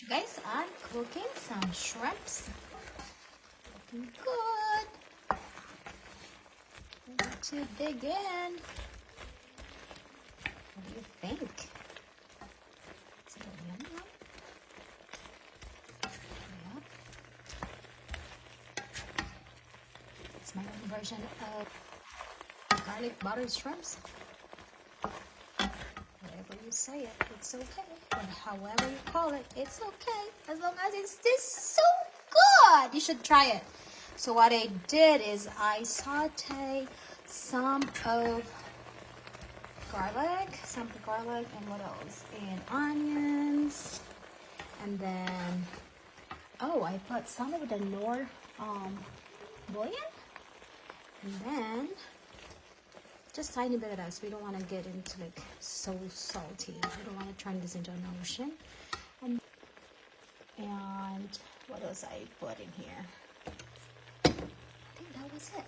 Guys, I'm cooking some shrimps. Looking good. Ready to begin. What do you think? It's a little yum yum. Yep. It's my own version of garlic butter shrimps. Whatever you say it, it's okay. Or however you call it, it's okay. As long as it's this so good. You should try it. So what I did is I sauteed some of garlic, and what else? And onions. And then, oh, I put some of the Knorr bouillon. And then just tiny bit of that, so we don't want to get into like so salty. We don't want to turn this into an ocean. And what else I put in here? I think that was it.